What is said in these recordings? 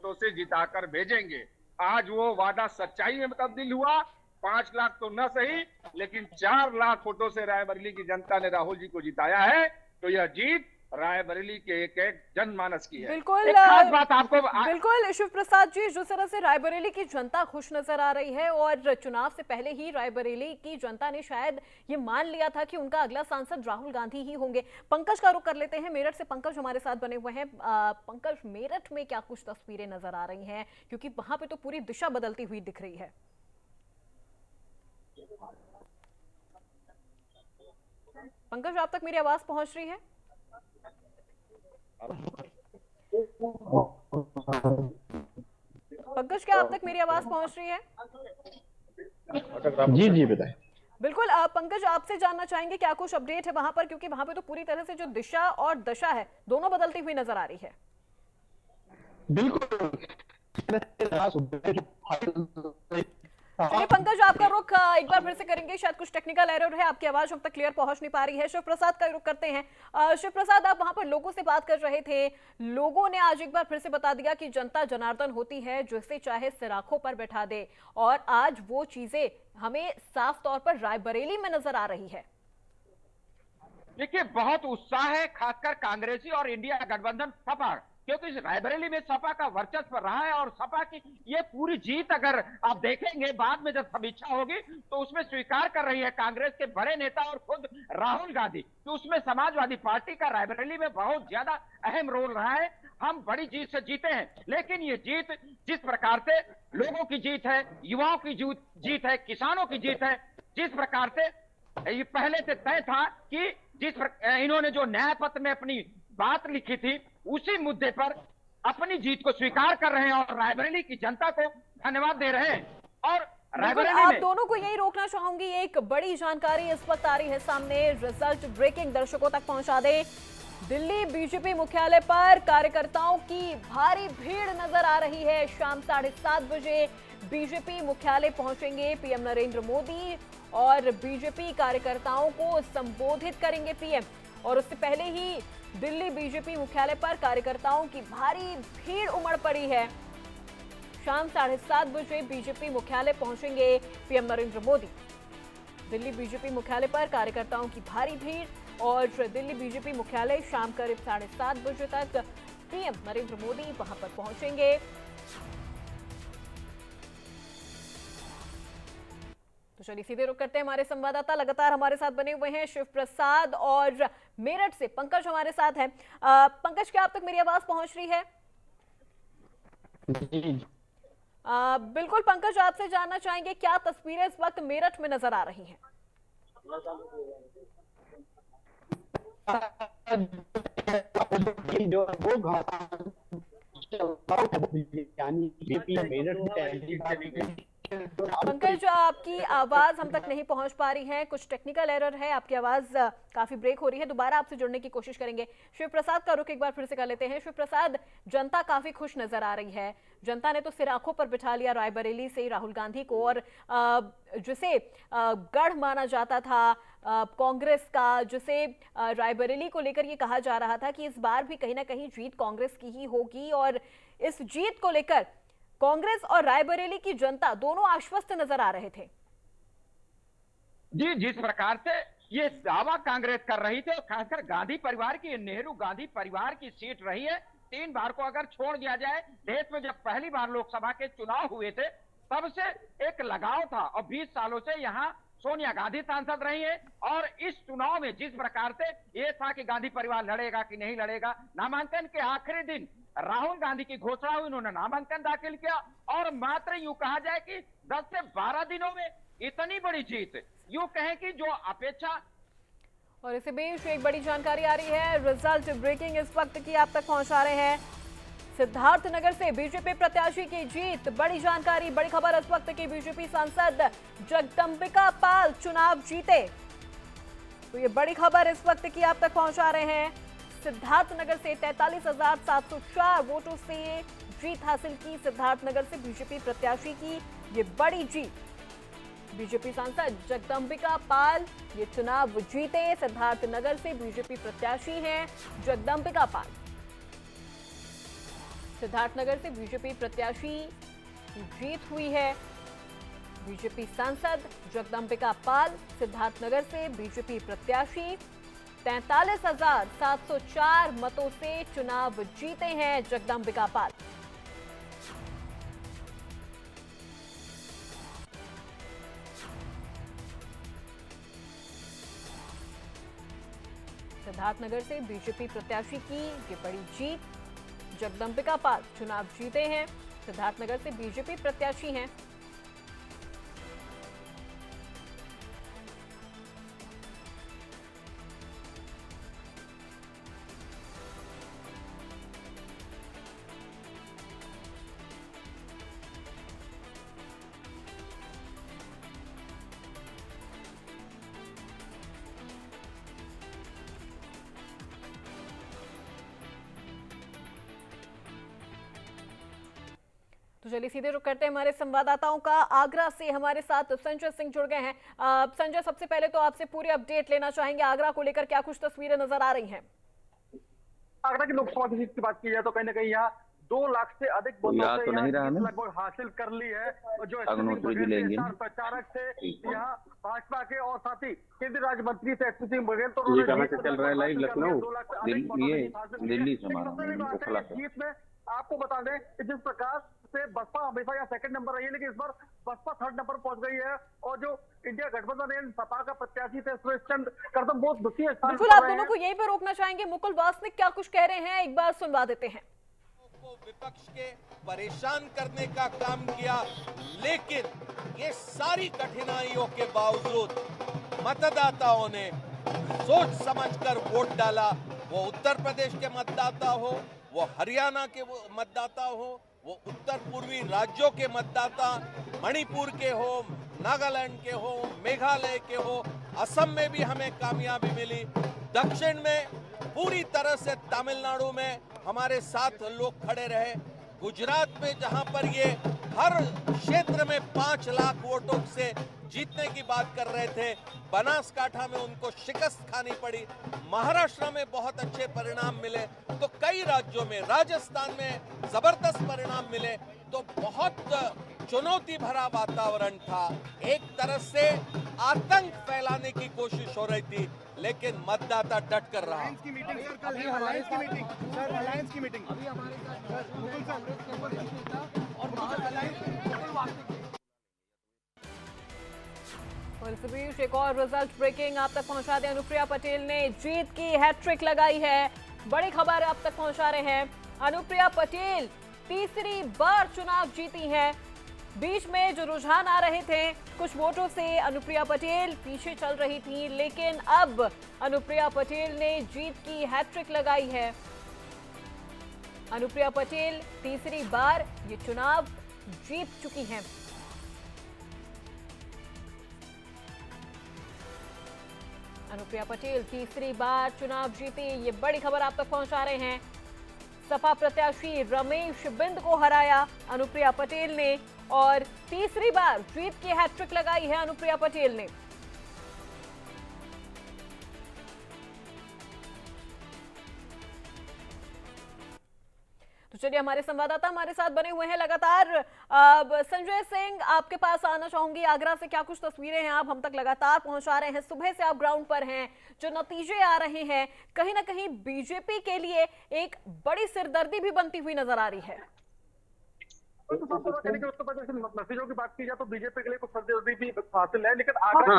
वोटों से जिताकर भेजेंगे। आज वो वादा सच्चाई में तब्दील हुआ। 5 लाख तो न सही, लेकिन 4 लाख वोटों से रायबरेली की जनता ने राहुल जी को जिताया है। तो यह जीत रायबरेली के एक एक जनमानस की है। बिल्कुल एक खास बात आपको बिल्कुल शिव प्रसाद जी, जिस तरह से रायबरेली की जनता खुश नजर आ रही है और चुनाव से पहले ही रायबरेली की जनता ने शायद ये मान लिया था कि उनका अगला सांसद राहुल गांधी ही होंगे। पंकज का रुख कर लेते हैं, मेरठ से पंकज हमारे साथ बने हुए हैं। पंकज, मेरठ में क्या कुछ तस्वीरें नजर आ रही हैं, क्योंकि वहां पे तो पूरी दिशा बदलती हुई दिख रही है। पंकज, आप तक मेरी आवाज पहुंच रही है? पंकज, क्या आप तक मेरी आवाज पहुंच रही है? जी जी बताएं। बिल्कुल पंकज, आपसे जानना चाहेंगे क्या कुछ अपडेट है वहां पर, क्योंकि वहां पे तो पूरी तरह से जो दिशा और दशा है दोनों बदलती हुई नजर आ रही है। बिल्कुल। चलिए पंकज, आपका रुख एक बार फिर से करेंगे, शायद कुछ टेक्निकल एरर है, आपकी आवाज हम तक क्लियर पहुंच नहीं पा रही है। शिव प्रसाद का रुख करते हैं। शिव प्रसाद, आप वहां पर लोगों से बात कर रहे थे, लोगों ने आज एक बार फिर से बता दिया कि जनता जनार्दन होती है, जिसे चाहे सिराखों पर बैठा दे, और आज वो चीजें हमें साफ तौर पर रायबरेली में नजर आ रही है। देखिए, बहुत उत्साह है, खासकर कांग्रेसी और इंडिया गठबंधन सपा, क्योंकि रायबरेली में सपा का वर्चस्व रहा है। और सपा की ये पूरी जीत अगर आप देखेंगे बाद में जब समीक्षा होगी तो उसमें स्वीकार कर रही है कांग्रेस के बड़े नेता और खुद राहुल गांधी कि उसमें समाजवादी पार्टी का रायबरेली में बहुत ज्यादा अहम रोल रहा है। हम बड़ी जीत से जीते हैं, लेकिन ये जीत जिस प्रकार से लोगों की जीत है, युवाओं की जीत है, किसानों की जीत है, जिस प्रकार से ये पहले से तय था कि इन्होंने जो न्याय पत्र में अपनी बात लिखी थी उसी मुद्दे पर अपनी जीत को स्वीकार कर रहे हैं और रायबरेली की जनता को धन्यवाद दे रहे हैं। और रायबरेली आप में दोनों को यही रोकना चाहूंगी, एक बड़ी जानकारी इस वक्त आ रही है सामने, रिजल्ट ब्रेकिंग दर्शकों तक पहुंचा दे। दिल्ली बीजेपी मुख्यालय पर कार्यकर्ताओं की भारी भीड़ नजर आ रही है। शाम 7:30 बजे बीजेपी मुख्यालय पहुंचेंगे पीएम नरेंद्र मोदी और बीजेपी कार्यकर्ताओं को संबोधित करेंगे पीएम। और उससे पहले ही दिल्ली बीजेपी मुख्यालय पर कार्यकर्ताओं की भारी भीड़ उमड़ पड़ी है। शाम 7:30 बजे बीजेपी मुख्यालय पहुंचेंगे पीएम नरेंद्र मोदी। दिल्ली बीजेपी मुख्यालय पर कार्यकर्ताओं की भारी भीड़ और दिल्ली बीजेपी मुख्यालय शाम करीब 7:30 बजे तक पीएम नरेंद्र मोदी वहां पर पहुंचेंगे। तो चलिए सीधे रुक करते हैं, हमारे संवाददाता लगातार हमारे साथ बने हुए हैं, शिव प्रसाद, और मेरठ से पंकज हमारे साथ हैं। पंकज, क्या आप तक मेरी आवाज पहुंच रही है? बिल्कुल पंकज, आपसे जानना चाहेंगे क्या तस्वीरें इस वक्त मेरठ में नजर आ रही हैं? पंकज, आपकी आवाज हम तक नहीं पहुंच पा रही है, कुछ टेक्निकल एरर है, आपकी आवाज काफी ब्रेक हो रही है, दोबारा आपसे जुड़ने की कोशिश करेंगे। शिव प्रसाद का रुख एक बार फिर से कर लेते हैं। शिव प्रसाद, जनता काफी खुश नजर आ रही है, जनता ने तो सिर आंखों पर बिठा लिया रायबरेली से राहुल गांधी को, और जिसे गढ़ माना जाता था कांग्रेस का, जिसे रायबरेली को लेकर ये कहा जा रहा था कि इस बार भी कहीं ना कहीं जीत कांग्रेस की ही होगी, और इस जीत को लेकर कांग्रेस और रायबरेली की जनता दोनों आश्वस्त नजर आ रहे थे। जी, जिस प्रकार से ये दावा कांग्रेस कर रही थी, और खासकर गांधी परिवार की, नेहरू गांधी परिवार की सीट रही है। 3 बार को अगर छोड़ दिया जाए, देश में जब पहली बार लोकसभा के चुनाव हुए थे तब से एक लगाव था, और 20 सालों से यहाँ सोनिया गांधी सांसद रही है। और इस चुनाव में जिस प्रकार से ये था कि गांधी परिवार लड़ेगा कि नहीं लड़ेगा, नामांकन के आखिरी दिन राहुल गांधी की घोषणा हुई, उन्होंने नामांकन दाखिल किया, और मात्र यूं कहा जाए कि 10 से 12 दिनों में इतनी बड़ी जीत, यूं कहें कि जो अपेक्षा। और इसी बीच एक बड़ी जानकारी आ रही है, रिजल्ट ब्रेकिंग इस वक्त की आप तक पहुंचा रहे हैं। सिद्धार्थनगर से बीजेपी प्रत्याशी की जीत, बड़ी जानकारी, बड़ी खबर इस वक्त की, बीजेपी सांसद जगदंबिका पाल चुनाव जीते। तो ये बड़ी खबर इस वक्त की आप तक पहुंचा रहे हैं। सिद्धार्थनगर से 43,704 वोटों से जीत हासिल की सिद्धार्थनगर से बीजेपी प्रत्याशी की ये बड़ी जीत। बीजेपी सांसद जगदंबिका पाल ये चुनाव जीते, सिद्धार्थनगर से बीजेपी प्रत्याशी हैं जगदंबिका पाल। सिद्धार्थनगर से बीजेपी प्रत्याशी की जीत हुई है। बीजेपी सांसद जगदंबिका पाल सिद्धार्थनगर से बीजेपी प्रत्याशी 43,704 मतों से चुनाव जीते हैं जगदंबिका पाल। सिद्धार्थनगर से बीजेपी प्रत्याशी की ये बड़ी जीत, जगदंबिका पाल चुनाव जीते हैं। सिद्धार्थनगर से बीजेपी प्रत्याशी हैं। तो चलिए सीधे रुक करते हैं हमारे संवाददाताओं का। आगरा से हमारे साथ संजय सिंह जुड़ गए हैं। संजय, सबसे पहले तो आपसे पूरी अपडेट लेना चाहेंगे, आगरा को लेकर क्या कुछ तस्वीरें नजर आ रही हैं? आगरा की लोकसभा सीट की बात की जाए तो कहीं ना कहीं यहाँ 2 लाख से अधिक वोटों से लगभग हासिल कर ली है। और जो स्टार प्रचारक थे यहाँ भाजपा के और साथ ही केंद्रीय राज्य मंत्री थे एसपी सिंह बघेल, तो चल रहा है लाइव लखनऊ दिल्ली जीत में आपको बता दें कि जिस प्रकार से बसपा हमेशा यहाँ सेकंड नंबर रही है, लेकिन इस बार बसपा थर्ड नंबर पहुंच गई है। और जो इंडिया गठबंधन सपा का प्रत्याशी थे सुरेश चंद्र करदम बहुत दुखी है। बिल्कुल, आप दोनों को यहीं पर रोकना चाहेंगे। मुकुल वासनिक क्या कुछ कह रहे हैं, एक बार सुनवा देते हैं। विपक्ष के परेशान करने का काम किया, लेकिन ये सारी कठिनाइयों के बावजूद मतदाताओं ने सोच समझकर वोट डाला। वो उत्तर प्रदेश के मतदाता हो, वो हरियाणा के मतदाता हो, वो उत्तर पूर्वी राज्यों के मतदाता, मणिपुर के हो, नागालैंड के हो, मेघालय के हो, असम में भी हमें कामयाबी मिली। दक्षिण में पूरी तरह से तमिलनाडु में हमारे साथ लोग खड़े रहे। गुजरात में जहां पर ये हर क्षेत्र में 5 लाख वोटों से जीतने की बात कर रहे थे, बनासकांठा में उनको शिकस्त खानी पड़ी। महाराष्ट्र में बहुत अच्छे परिणाम मिले, तो कई राज्यों में, राजस्थान में जबरदस्त परिणाम मिले। तो बहुत चुनौती भरा वातावरण था। एक तरह से आतंक फैलाने की कोशिश हो रही थी, लेकिन मतदाता डट कर रहा। इस बीच एक और रिजल्ट ब्रेकिंग आप तक पहुंचा दें। अनुप्रिया पटेल ने जीत की हैट्रिक लगाई है। बड़ी खबर आप तक पहुंचा रहे हैं। अनुप्रिया पटेल तीसरी बार चुनाव जीती हैं। बीच में जो रुझान आ रहे थे, कुछ वोटों से अनुप्रिया पटेल पीछे चल रही थी, लेकिन अब अनुप्रिया पटेल ने जीत की हैट्रिक लगाई है। अनुप्रिया पटेल तीसरी बार ये चुनाव जीत चुकी हैं। अनुप्रिया पटेल तीसरी बार चुनाव जीती, ये बड़ी खबर आप तक पहुंचा रहे हैं। सपा प्रत्याशी रमेश बिंद को हराया अनुप्रिया पटेल ने और तीसरी बार जीत की हैट्रिक लगाई है अनुप्रिया पटेल ने। तो चलिए, हमारे संवाददाता हमारे साथ बने हुए हैं लगातार। संजय सिंह, आपके पास आना चाहूंगी। आगरा से क्या कुछ तस्वीरें हैं आप हम तक लगातार पहुंचा रहे हैं, सुबह से आप ग्राउंड पर हैं, जो नतीजे आ रहे हैं कहीं ना कहीं बीजेपी के लिए एक बड़ी सिरदर्दी भी बनती हुई नजर आ रही है। उत्तर प्रदेश नतीजों की बात की जाए तो बीजेपी के लिए कुछ सिरदर्दी भी हासिल है, लेकिन आगरा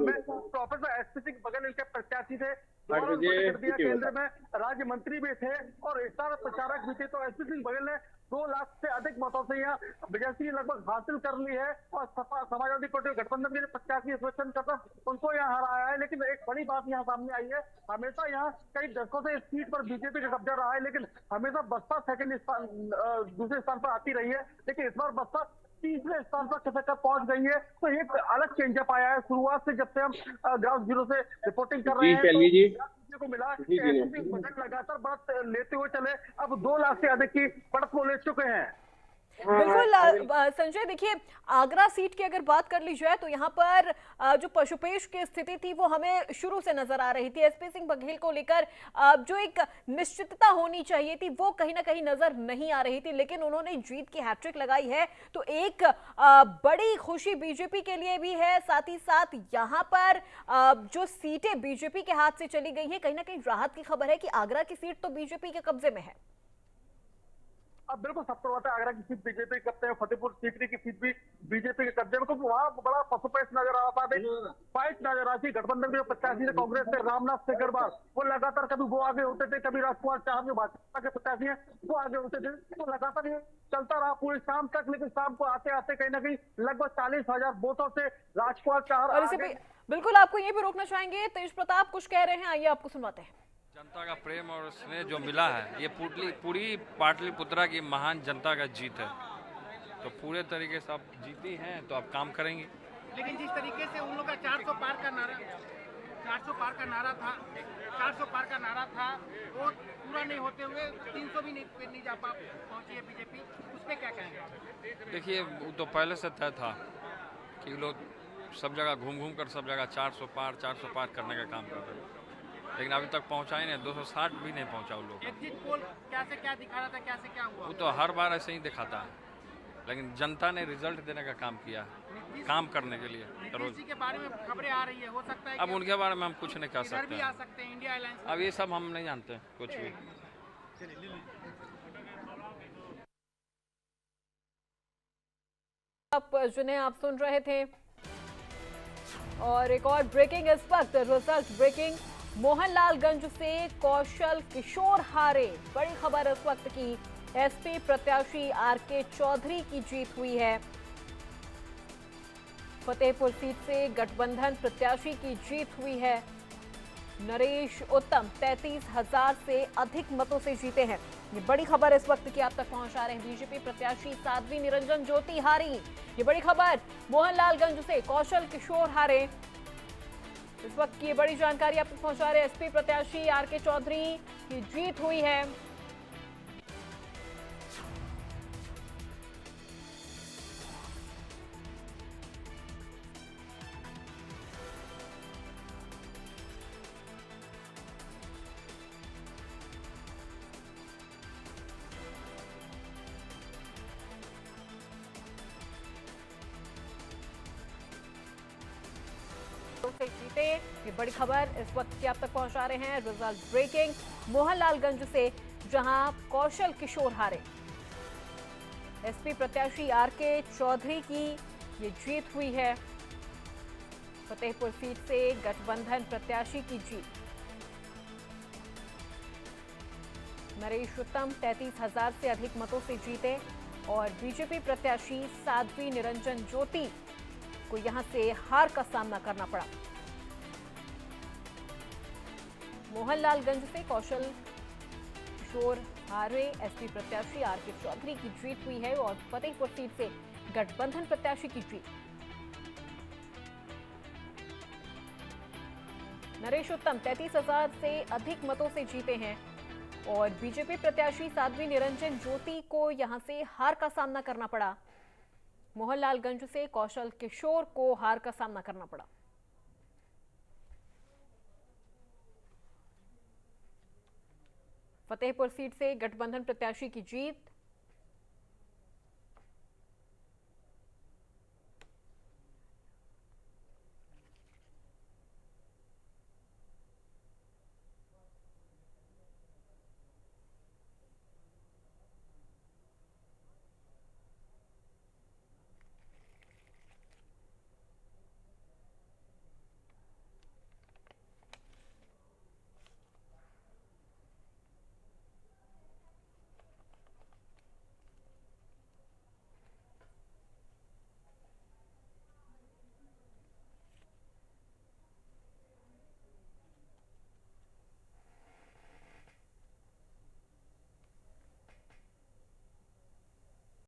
में प्रोफेसर एसपी सिंह बघेल इनके प्रत्याशी थे, केंद्र में राज्य मंत्री भी थे और स्टार प्रचारक भी थे। तो एसपी सिंह बघेल ने 2 लाख से अधिक मतों से यहाँ विजय लगभग हासिल कर ली है और समाजवादी पार्टी गठबंधन के प्रत्याशी उनको यहाँ हराया है। लेकिन एक बड़ी बात यहाँ सामने आई है, हमेशा यहाँ कई दशकों से इस सीट पर बीजेपी का कब्जा रहा है, लेकिन हमेशा बसपा दूसरे स्थान पर आती रही है, लेकिन इस बार बसपा तीसरे स्थान पर खसक कर पहुंच गई है। तो एक अलग चेंजअप आया है। शुरुआत से जब से हम ग्राउंड जीरो से रिपोर्टिंग कर रहे हैं को मिला लगातार बात लेते हुए चले, अब 2 लाख से अधिक की बढ़त को ले चुके हैं। बिल्कुल संजय, देखिए आगरा सीट की अगर बात कर ली जाए तो यहाँ पर जो पशुपेश की स्थिति थी वो हमें शुरू से नजर आ रही थी। एसपी सिंह बघेल को लेकर जो एक निश्चितता होनी चाहिए थी वो कहीं ना कहीं नजर नहीं आ रही थी, लेकिन उन्होंने जीत की हैट्रिक लगाई है तो एक बड़ी खुशी बीजेपी के लिए भी है। साथ ही साथ यहाँ पर जो सीटें बीजेपी के हाथ से चली गई हैं, कहीं ना कहीं राहत की खबर है कि आगरा की सीट तो बीजेपी के कब्जे में है। अब बिल्कुल सब करवाते आगरा की सीट बीजेपी करते हैं, फतेहपुर सीकरी की सीट भी बीजेपी के कब्जे में, क्योंकि वहां बड़ा पसुपेश नजर आ रहा था, फाइट नजर आ रही। गठबंधन के जो प्रत्याशी थे कांग्रेस से रामनाथ सेकरवाल, वो लगातार कभी वो आगे होते थे, कभी राजकुमार चाहर जो भाजपा के प्रत्याशी है वो आगे होते थे, तो लगातार ये चलता रहा पूरी शाम तक। लेकिन शाम को आते आते कहीं ना कहीं लगभग 40,000 वोटों से राजकुमार चाहर। और इसे भी बिल्कुल आपको यहीं पे रोकना चाहेंगे, तेज प्रताप कुछ कह रहे हैं, आइए आपको सुनवाते हैं। जनता का प्रेम और स्नेह जो मिला है, ये पूरी पाटलिपुत्रा की महान जनता का जीत है, तो पूरे तरीके से आप जीती हैं तो आप काम करेंगे। लेकिन जिस तरीके से उन लोग का 400 पार का नारा था, 400 पार का नारा था वो पूरा नहीं होते हुए 300 भी नहीं जा पहुंची है बीजेपी, उस पर क्या कहेंगे? देखिए वो तो पहले से तय था कि लोग सब जगह घूम कर सब जगह 400 पार करने का काम कर रहे हैं, लेकिन अभी तक पहुंचा ही नहीं, 260 भी नहीं पहुंचा उन लोग। एग्जिट पोल क्या से क्या दिखा रहा था, क्या से क्या हुआ? वो तो हर बार ऐसे ही दिखाता है, लेकिन जनता ने रिजल्ट देने का काम किया, काम करने के लिए। नीतीश जी के बारे में खबरें आ रही है, हो सकता है अब उनके बारे में हम कुछ नहीं कह सकते भी आ सकते हैं इंडिया अलायंस। अब ये सब हम नहीं जानते कुछ भी। जिन्हें आप सुन रहे थे, और एक और ब्रेकिंग इस वक्त, रिजल्ट ब्रेकिंग, मोहनलालगंज से कौशल किशोर हारे। बड़ी खबर इस वक्त की, एसपी प्रत्याशी आरके चौधरी की जीत हुई है। फतेहपुर सीट से गठबंधन प्रत्याशी की जीत हुई है। नरेश उत्तम 33,000 से अधिक मतों से जीते हैं। ये बड़ी खबर इस वक्त की आप तक पहुंचा रहे हैं। बीजेपी प्रत्याशी साध्वी निरंजन ज्योति हारी, ये बड़ी खबर। मोहनलालगंज से कौशल किशोर हारे, इस वक्त की बड़ी जानकारी आप तक पहुंचा रहे हैं। एसपी प्रत्याशी आरके चौधरी की जीत हुई है। से जीते, ये बड़ी खबर इस वक्त की आप तक पहुंचा रहे हैं। रिजल्ट ब्रेकिंग, मोहनलालगंज से जहां कौशल किशोर हारे, एसपी प्रत्याशी आरके चौधरी की ये जीत हुई है। फतेहपुर सीट से गठबंधन प्रत्याशी की जीत। नरेश उत्तम 33,000 से अधिक मतों से जीते और बीजेपी प्रत्याशी साध्वी निरंजन ज्योति को यहां से हार का सामना करना पड़ा। मोहनलालगंज से कौशल किशोर हारे, एसपी प्रत्याशी आरके चौधरी की जीत हुई है और फतेहपुर सीट से गठबंधन प्रत्याशी की जीत। नरेश उत्तम 33,000 से अधिक मतों से जीते हैं और बीजेपी प्रत्याशी साध्वी निरंजन ज्योति को यहां से हार का सामना करना पड़ा। मोहनलालगंज से कौशल किशोर को हार का सामना करना पड़ा। फतेहपुर सीट से गठबंधन प्रत्याशी की जीत।